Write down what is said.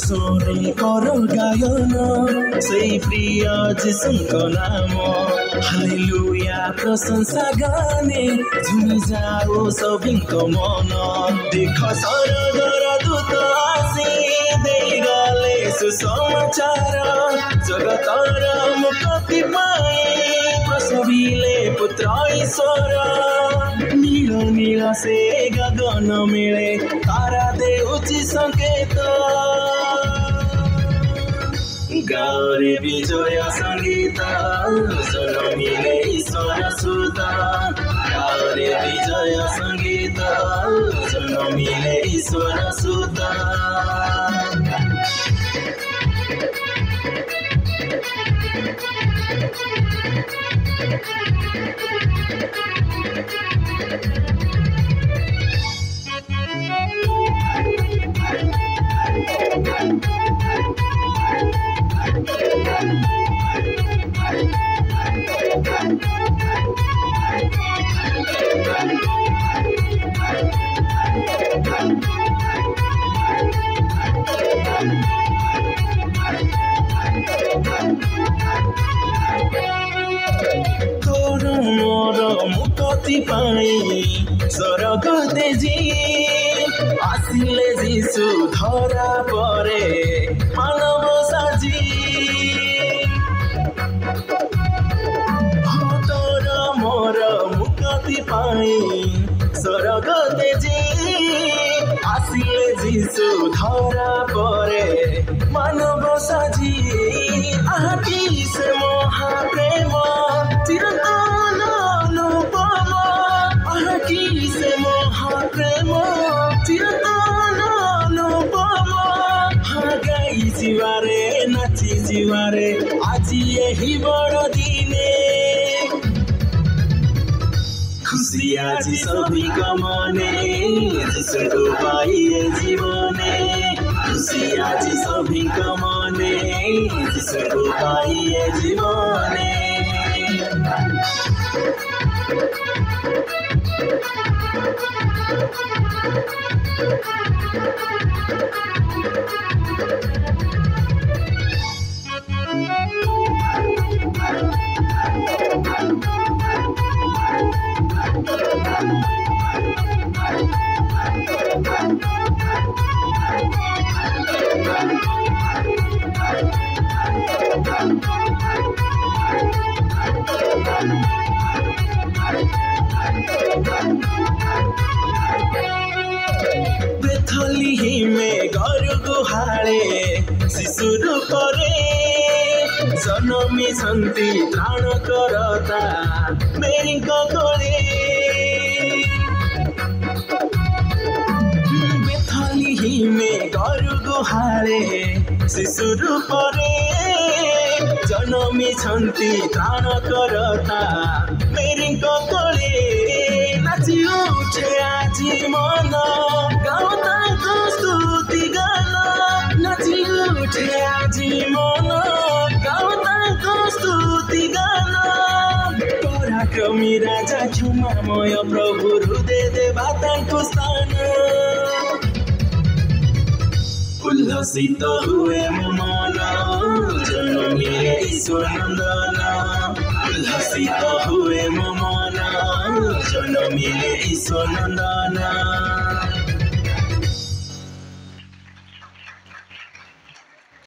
सोरे करो गायन सही प्रिय जिसुको नाम हालेलुया प्रशंसा गाने झुमी जाओ सबिनको मन देख सरदर दूत आसी देइगले सुसमाचार जगतर मुक्ति पाए प्रसविले पुत्र ईश्वर नील नील से गगन मिले तारा देउची संकेत गारे विजय संगीत जनमिले ईश्वर सुत गारे विजय संगीत जनमिले ईश्वर सुत मुक्ति पाई स्वर्ग तेजी आसिले जीशु धरा परे मानव साजी तोर मोर मुक्ति पाई स्वर्ग तेजी आसिले जीशु धरा परे मानव साजी आकी से महाप्रेम चिरंतन से महाप्रेम चिरंतन अनुपम गाई जीवारे नाची जीवारे आज यही बड़ दिने खुशी आज सभी का मने जिसको पाइए जीवने खुशी आज सभी का मने जिसको पाइए जीवने बेथली में घर गुहाले शिशु रूपरे जनमी छन्ति त्राण करता मेरी कले बेथली में घर गुहाले शिशु रूपरे जनमी छन्ति त्राण करता मेरी कले नाची उठे आजी मन गाउँदा स्तुति गान नाची उठे आजी मन गाउँदा स्तुति गान पराक्रमी राजा क्षमामय प्रभु हृदय देवताको स्थान उल्लसित हुए मन जनमिले ईश्वर नन्दन उल्लसित हुए मन जनमिले ईश्वर नन्दन